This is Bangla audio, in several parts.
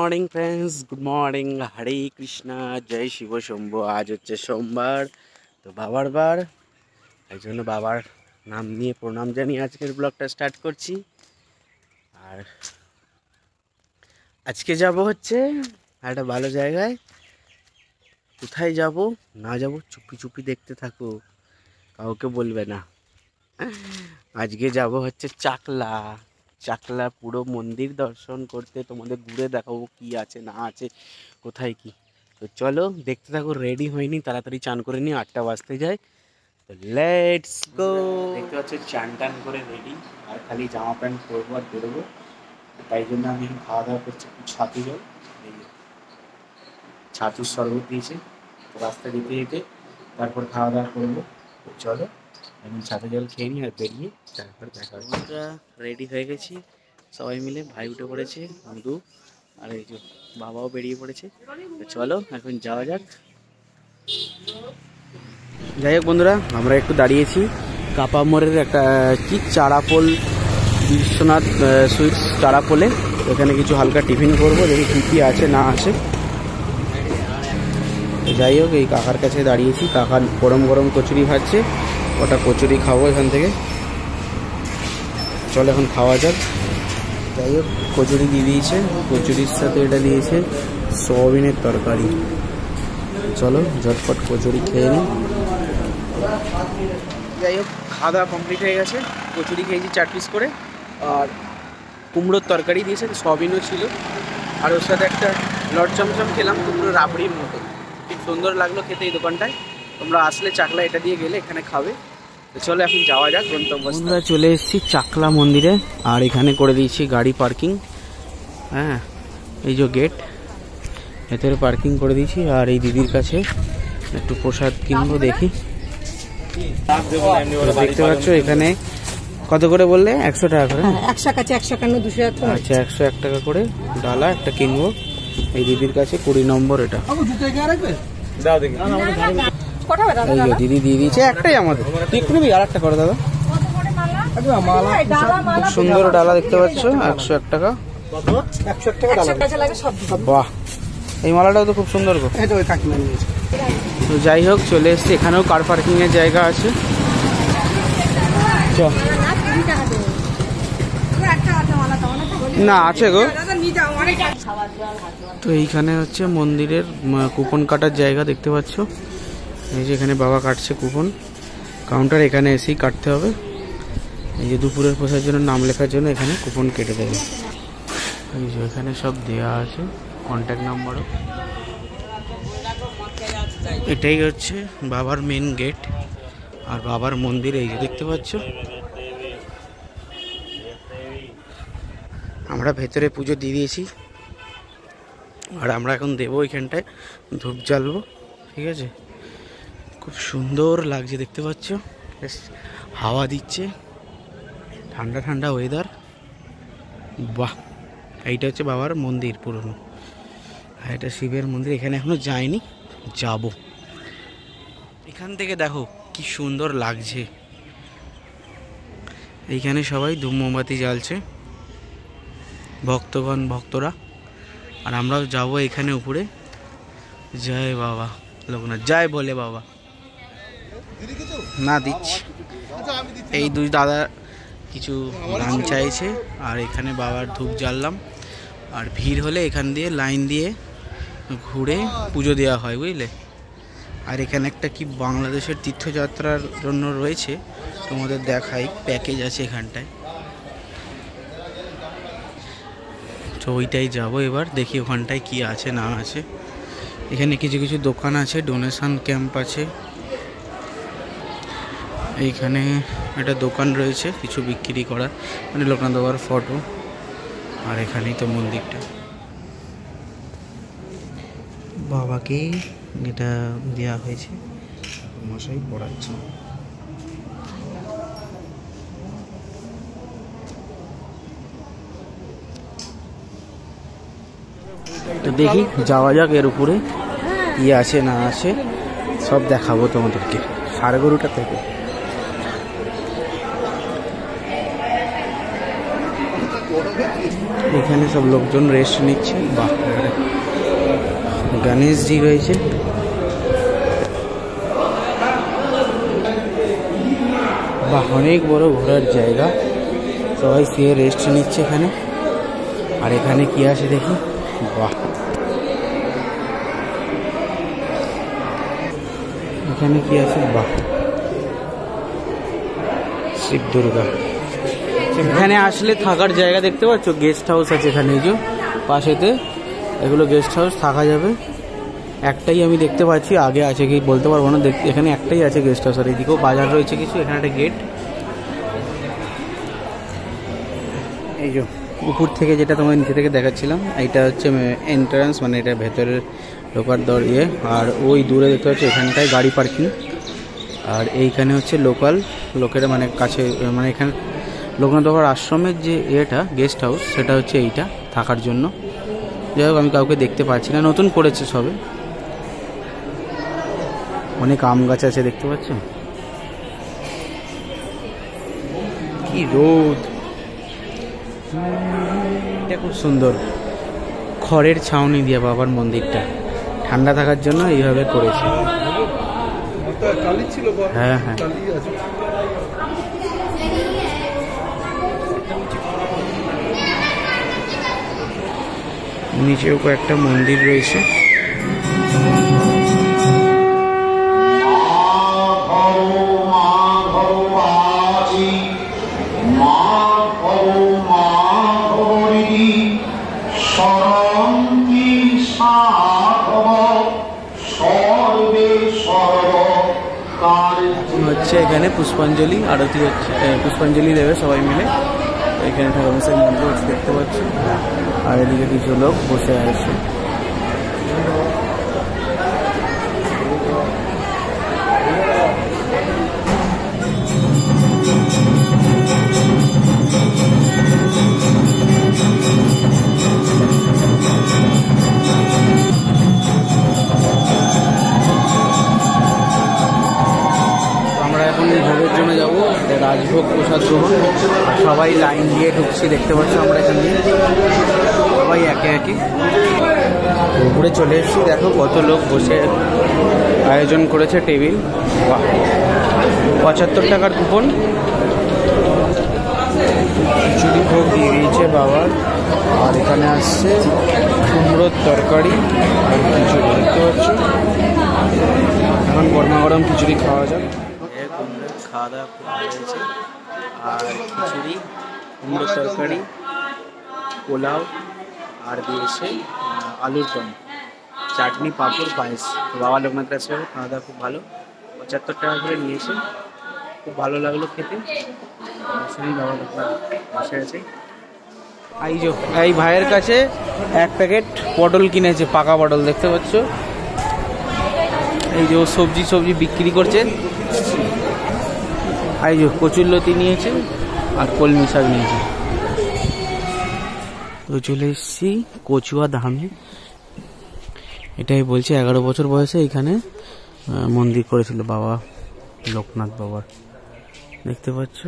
Morning friends, good morning. Hare Krishna, জয় শিব শম্ভু। আজ হচ্ছে সোমবার, তো বাবার বার, এই জন্য বাবার নাম নিয়ে প্রণাম জানিয়ে আজকের ব্লগটা স্টার্ট করছি। আর আজকে যাব হচ্ছে একটা ভালো জায়গায়। কোথায় যাব না যাব চুপি চুপি দেখতে থাকো, কাউকে বলবে না। আজকে যাব হচ্ছে চাকলা। চাকলা পুরো মন্দির দর্শন করতে, তোমাদের ঘুরে দেখাবো কি আছে না আছে, কোথায় কি। তো চলো দেখতে থাকো। রেডি হয়নি, তাড়াতাড়ি চান করে নিই, 8টা বাজতে যায়। তো লেটস গো। দেখতে পাচ্ছি চান টান করে রেডি, আর খালি জামা প্যান্ট পরবো আর বেরোবো। তাই জন্য আমি খাওয়া দাওয়া করছি একটু ছাতু জল, ছাতুর শরবত দিয়েছে। তো রাস্তা যেতে যেতে তারপর খাওয়া দাওয়া করবো। তো চলো এখন ছাতু জল খেয়ে নিই আর বেরিয়ে তারপর দেখা হবে। আমরা রেডি হয়ে গেছি সবাই মিলে। ভাই উঠে পড়েছে, বন্ধু, আর এই যে বাবাও বেরিয়ে পড়েছে। তো চলো এখন যাওয়া যাক। যাই হোক বন্ধুরা, আমরা একটু দাঁড়িয়েছি কাপা মোড়ের একটা কি চারাপোল, বিশ্বনাথ সুইটস চারাপোলে। এখানে কিছু হালকা টিফিন করবো, দেখি কী কী আছে না আছে। যাই হোক, এই কাকার কাছে দাঁড়িয়েছি। কাকা গরম গরম কচুরি ভাজছে, ওটা কচুরি খাবো এখান থেকে। চলো এখন খাওয়া যাক। যাই হোক, কচুরি দিয়ে দিয়েছে, কচুরির সাথে এটা দিয়েছে সয়াবিনের তরকারি। চলো ঝটপট কচুরি খেয়ে নিই। যাই হোক, খাওয়া দাওয়া কমপ্লিট হয়ে গেছে। কচুরি খেয়েছি 4 পিস করে, আর কুমড়োর তরকারি দিয়েছে, সয়াবিনও ছিল, আর ওর সাথে একটা লট চমচম খেলাম, কুমড়ো রাবড়ির মতো। খুব সুন্দর লাগলো খেতে এই দোকানটায়। তোমরা আসলে চাকলা এটা দিয়ে গেলে এখানে খাবে। তো চলো এখন যাওয়া যাক গন্তব্য। আমরা চলে এসেছি চাকলা মন্দিরে, আর এখানে করে দিয়েছি গাড়ি পার্কিং। হ্যাঁ, এই যে গেট, ভেতরে পার্কিং করে দিয়েছি। আর এই দিদির কাছে একটু প্রসাদ কিনবো, দেখি। দেখতে পাচ্ছ এখানে কত করে বললে? 100 টাকা করে। 100 কাছে 151 200। আচ্ছা, 101 টাকা করে ডালা একটা কিনবো এই দিদির কাছে। 20 নম্বর এটা। দিদি দিয়ে দিয়েছে একটাই আমাদের। ঠিক নিবি আর একটা করে দাদা। খুব সুন্দর ডালা দেখতে পাচ্ছ, 101 টাকা। বাহ, এই মালাটাও তো খুব সুন্দর গো। তো যাই হোক, চলে এসছি। এখানেও কার পার্কিং এর জায়গা আছে। না আছে গো। তো এইখানে হচ্ছে মন্দিরের কুপন কাটার জায়গা দেখতে পাচ্ছ। এই যে এখানে বাবা কাটছে কুপন। কাউন্টার এখানে এসেই কাটতে হবে। এই যে দুপুরের প্রসাদের জন্য নাম লেখার জন্য এখানে কুপন কেটে দেবে। এই যে এখানে সব দেওয়া আছে, কন্ট্যাক্ট নাম্বারও। এটাই হচ্ছে বাবার মেন গেট আর বাবার মন্দির। এই যে দেখতে পাচ্ছ, আমরা ভেতরে পুজো দিয়ে দিয়েছি, আর আমরা এখন দেবো এখানটায় ধূপ জ্বালবো। ঠিক আছে, খুব সুন্দর লাগছে দেখতে পাচ্ছ। হাওয়া দিচ্ছে, ঠান্ডা ঠান্ডা ওয়েদার। বাহ, এইটা হচ্ছে বাবার মন্দির পুরনো। আর এটা শিবের মন্দির। এখানে এখনো যাইনি, যাব। এখান থেকে দেখো কি সুন্দর লাগছে। এইখানে সবাই ধূপ মোমবাতি জ্বালছে, ভক্তগণ ভক্তরা। আর আমরাও যাব এখানে উপরে। জয় বাবা লোকনাথ, জয় বলে বাবা। না দিচ্ছি। এই দুই দাদা কিছু দান চাইছে, আর এখানে বাবার ধূপ জ্বাললাম। আর ভিড় হলে এখান দিয়ে লাইন দিয়ে ঘুরে পুজো দেওয়া হয়, বুঝলে। আর এখানে একটা কি বাংলাদেশের তীর্থযাত্রার জন্য রয়েছে, তোমাদের দেখাই, প্যাকেজ আছে এখানটায়। তো ওইটাই যাবো এবার, দেখি ওখানটায় কি আছে না আছে। এখানে কিছু কিছু দোকান আছে, ডোনেশন ক্যাম্প আছে। এইখানে একটা দোকান রয়েছে কিছু বিক্রি করার, মানে লোকনাথ বাবার ফটো। আর এখানেই তো মন্দিরটা। বাবাকে এটা দেওয়া হয়েছে, মশাই পড়াচ্ছে। তো দেখি যাওয়া যাক, এর উপরে কি আছে না আছে সব দেখাবো তোমাদেরকে সারগরুটা থেকে। এখানে সব লোকজন রেস্ট নিচ্ছে। বাহ, গণেশজি রয়েছে। বাহ, অনেক বড় ঘোরার জায়গা। সবাই শুয়ে রেস্ট নিচ্ছে এখানে। আর এখানে কি আছে দেখি। বাহ, এখানে কি আছে। বাহ, শিব দুর্গা। এখানে আসলে থাকার জায়গা দেখতে পাচ্ছ, গেস্ট হাউস আছে এখানে। এই যে পাশেতে এগুলো গেস্ট হাউস, থাকা যাবে। একটাই আমি দেখতে পাচ্ছি, আগে আছে কি বলতে পারবো না। এখানে একটাই আছে গেস্ট হাউস। আর এদিকেও বাজার রয়েছে কিছু। এখানে একটা গেট। এই যে উপর থেকে যেটা তোমার নিচে থেকে দেখাচ্ছিলাম, এইটা হচ্ছে এন্ট্রান্স, মানে এটা ভেতরের ঢোকার দর ইয়ে। আর ওই দূরে দেখতে পাচ্ছি এখানটায় গাড়ি পার্কিং। আর এইখানে হচ্ছে লোকাল লোকেরা, মানে কাছে, মানে এখানে লোকনাথ বাবার আশ্রমের যে এটা গেস্ট হাউস, সেটা হচ্ছে এইটা থাকার জন্য। যাই হোক, আমি কাউকে দেখতে পাচ্ছি না, নতুন করেছে সবে। অনেক আম গাছ আছে দেখতে পাচ্ছ। কি রোদ! এটা খুব সুন্দর, খড়ের ছাউনি দিয়ে বাবার মন্দিরটা ঠান্ডা থাকার জন্য এইভাবে করেছে। হ্যাঁ হ্যাঁ, নিচেও কয়েকটা মন্দির রয়েছে। হচ্ছে এখানে পুষ্পাঞ্জলি আরতি হচ্ছে, পুষ্পাঞ্জলি দেবে সবাই মিলে। এখানে ঠাকুরমশাই মন্ত্র হচ্ছে দেখতে পাচ্ছি। আর এদিকে কিছু লোক বসে আছে। ভোগের জন্য যাবো, রাজভোগ প্রসাদ গ্রহণ। সবাই লাইন দিয়ে ঢুকছি দেখতে পাচ্ছ আমরা এখান দিয়ে, সবাই একে একে উপরে চলে এসেছি। দেখো কত লোক বসে আয়োজন করেছে টেবিল। বাহ, 75 টাকার কুপন। খিচুড়ি ভোগ দিয়ে দিয়েছে বাবার। আর এখানে আসছে কুমড়োর তরকারি আর খিচুড়ি দেখতে পাচ্ছ। এখন গরমা গরম খিচুড়ি খাওয়া যাক। খাওয়া দাওয়া খুব ভালো হয়েছে। আর খিচুড়ি, কুমড়োর তরকারি, পোলাও, আর দিয়েছে আলুর দম, চাটনি, পাঁপড়, পায়েস। বাবা লোকনাথ দাসের খাওয়া দাওয়া খুব ভালো। 75 টাকা করে নিয়েছে, খুব ভালো লাগলো খেতে। বাবা লোকনাথ বসে আছে। এই ভাইয়ের কাছে 1 প্যাকেট পটল কিনেছে, পাকা পটল দেখতে পাচ্ছ। এই যে ও সবজি বিক্রি করছে। এই যে কচুরলতি নিয়েছে আর কলমি শাক নিয়েছে। তো চলে এসেছি কচুয়া ধামে। এটাই বলছে 11 বছর বয়সে এখানে মন্দির করেছিল বাবা লোকনাথ বাবার। দেখতে পাচ্ছ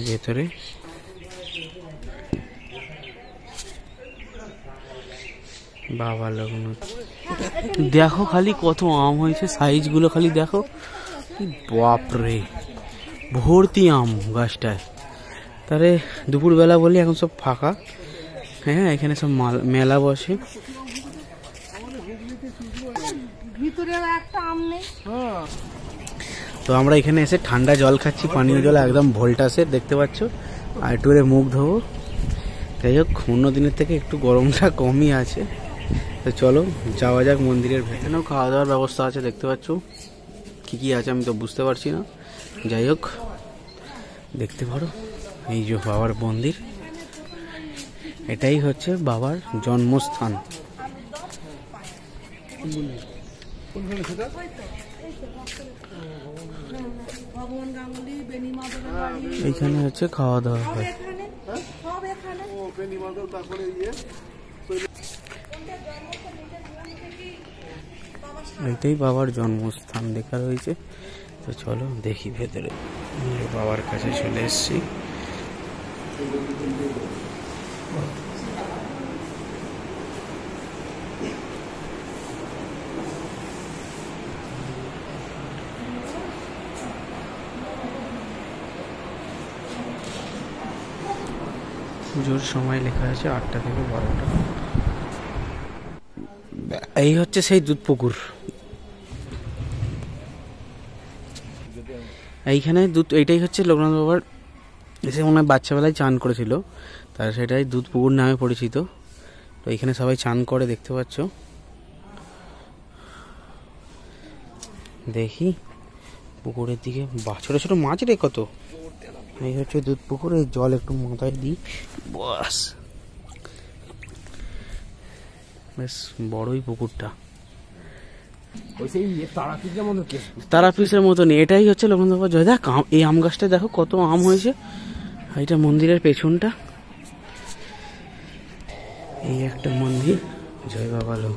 ভেতরে। বাবা লোকনাথ, দেখো খালি কত আম হয়েছে, সাইজ গুলো খালি দেখো। বাপরে, ভর্তি আম গাছটায়। তাহলে দুপুরবেলা বলি, এখন সব ফাঁকা। হ্যাঁ, এখানে সব মেলা বসে। তো আমরা এখানে এসে ঠান্ডা জল খাচ্ছি, পানীয় জল একদম ভোল্টাসের দেখতে পাচ্ছ। আর একটু করে মুখ ধোবো। যাই হোক, অন্য দিনের থেকে একটু গরমটা কমই আছে। তো চলো যাওয়া যাক মন্দিরের ভেতরেও। খাওয়া দাওয়ার ব্যবস্থা আছে দেখতে পাচ্ছ। কি কি আছে আমি তো বুঝতে পারছি না। যাই হোক, দেখতে পারো। এই যে বাবার মন্দির, এটাই হচ্ছে বাবার জন্মস্থান। এইখানে হচ্ছে খাওয়া দাওয়া হয়। এটাই বাবার জন্মস্থান লেখা রয়েছে। তো চলো দেখি ভেতরে। বাবার কাছে চলে এসেছি। পুজোর সময় লেখা আছে 8টা থেকে 12টা। এই হচ্ছে সেই দুধ পুকুর। এইখানে দুধ, এইটাই হচ্ছে লোকনাথ বাবার এসে মনে হয় বাচ্চাবেলায় চান করেছিল, তার সেটাই দুধ পুকুর নামে পরিচিত। তো এইখানে সবাই চান করে, দেখতে পাচ্ছ। দেখি পুকুরের দিকে, ছোট ছোট মাছ রে কত। এই হচ্ছে দুধ পুকুর, এই জল একটু মাথায় দিই, বাস। বেশ বড়ই পুকুরটা, তারাপীঠের মতনই। এটাই হচ্ছে লোকনাথ বাবার জয়। দেখ এই আম গাছটা দেখো কত আম হয়েছে। এটা মন্দিরের পেছনটা, এই একটা মন্দির, জয় বাবা লো।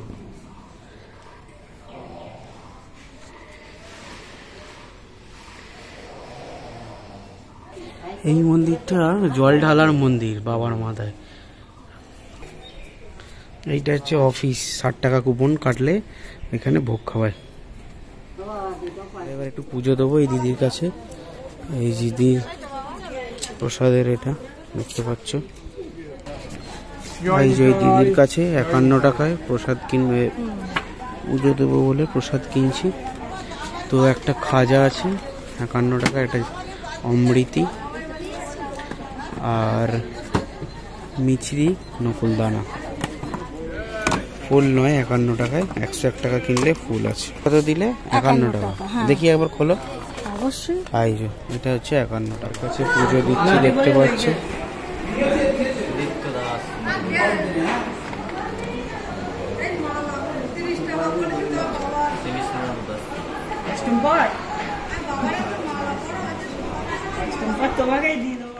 এই মন্দিরটা জল ঢালার মন্দির বাবার মাথায়। এইটা হচ্ছে অফিস, 60 টাকা কুপন কাটলে এখানে ভোগ খাওয়ায়। এবার একটু পুজো দেবো এই দিদির কাছে। এই দিদির প্রসাদের এটা দেখতে পাচ্ছ। এই যে দিদির কাছে 51 টাকায় প্রসাদ কিনবে, পুজো দেবো বলে প্রসাদ কিনছি। তো একটা খাজা আছে 51 টাকা, একটা অমৃতি আর মিছরি নকুলদানা। ফুল নয় 51 টাকায়, 101 টাকা কিনলে ফুল আছে। কত দিলে? 51 টাকা। দেখি একবার খোলো। অবশ্যই। এই যে এটা হচ্ছে 51 টাকা। কাছে পুজো দিচ্ছি, দেখতে পাচ্ছ।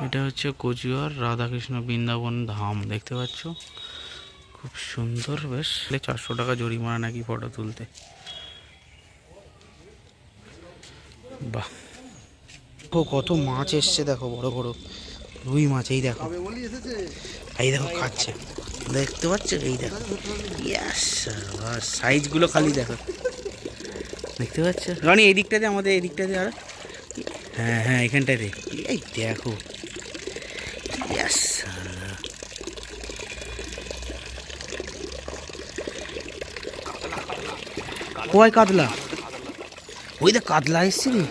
এটা হচ্ছে কোচবিহার রাধাকৃষ্ণ বৃন্দাবন ধাম, দেখতে পাচ্ছ। খুব সুন্দর, বেশ। 400 টাকা জরিমানা নাকি ফটো তুলতে। বাহ, কত মাছ এসছে দেখো, বড় বড় রুই মাছ। এই দেখো, এই দেখো খাচ্ছে, দেখতে পাচ্ছ। এই দেখো, সাইজ গুলো খালি দেখো, দেখতে পাচ্ছ। রনি এই দিকটাতে, আমাদের এই দিকটাতে। আর হ্যাঁ হ্যাঁ, এখানটাতে। এই দেখো, কয় কাতলা, ওই দেখ কাতলা এসছে রে।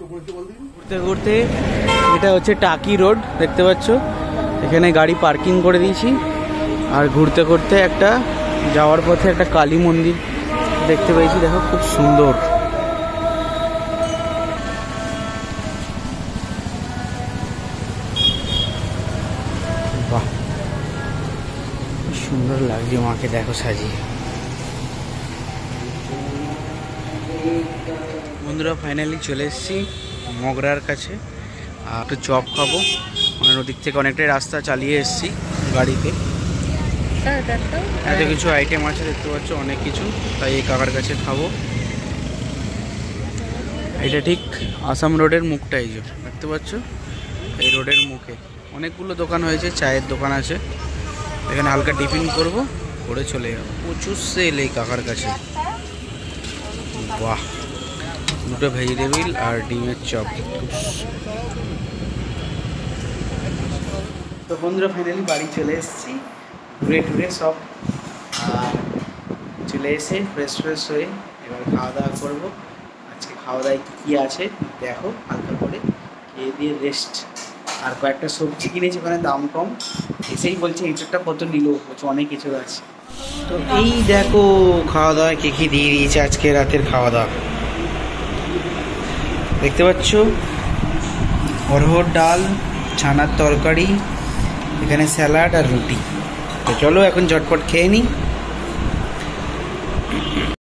ঘুরতে ঘুরতে, এটা হচ্ছে টাকি রোড, দেখতে পাচ্ছ। এখানে গাড়ি পার্কিং করে দিয়েছি। আর ঘুরতে ঘুরতে একটা যাওয়ার পথে একটা কালী মন্দির দেখতে পেয়েছি, দেখো খুব সুন্দর। বাহ, সুন্দর লাগছে মাকে, দেখো সাজিয়ে। বন্ধুরা ফাইনালি চলে এসেছি মগরার কাছে, আর একটু চপ খাবো। মানে ওদিক থেকে অনেকটাই রাস্তা চালিয়ে এসেছি গাড়িতে। এত কিছু আইটেম আছে দেখতে পাচ্ছ, অনেক কিছু, তাই এই কাকার কাছে খাবো। এটা ঠিক আসাম রোডের মুখটা, এই যে দেখতে পাচ্ছ, এই রোডের মুখে অনেকগুলো দোকান হয়েছে, চায়ের দোকান আছে। এখানে হালকা টিফিন করব, করে চলে যাবো। প্রচুর সেল এই কাকার কাছে। বাহ, দুটো ভেজিটেবিল আর ডিমের চপ। তো বন্ধুরা ফাইনালি বাড়ি চলে এসেছি, ঘুরে টুরে সব। আর চলে এসে ফ্রেশ হয়ে এবার খাওয়া দাওয়া করবো। আজকে খাওয়া দাওয়ায় কী আছে দেখো, হালকা করে খেয়ে দিয়ে রেস্ট। আর কয়েকটা সবজি কিনেছি, ওখানে দাম কম। এসেই বলছে এঁচড়টা কত নিল, বলছে অনেক কিছু আছে। তো এই দেখো খাওয়া দাওয়া কে কী দিয়ে দিয়েছে আজকে রাতের খাওয়া দাওয়া। দেখতে পাচ্ছ, অরহর ডাল, ছানার তরকারি, এখানে স্যালাড আর রুটি। তো চলো এখন ঝটপট খেয়ে নিই।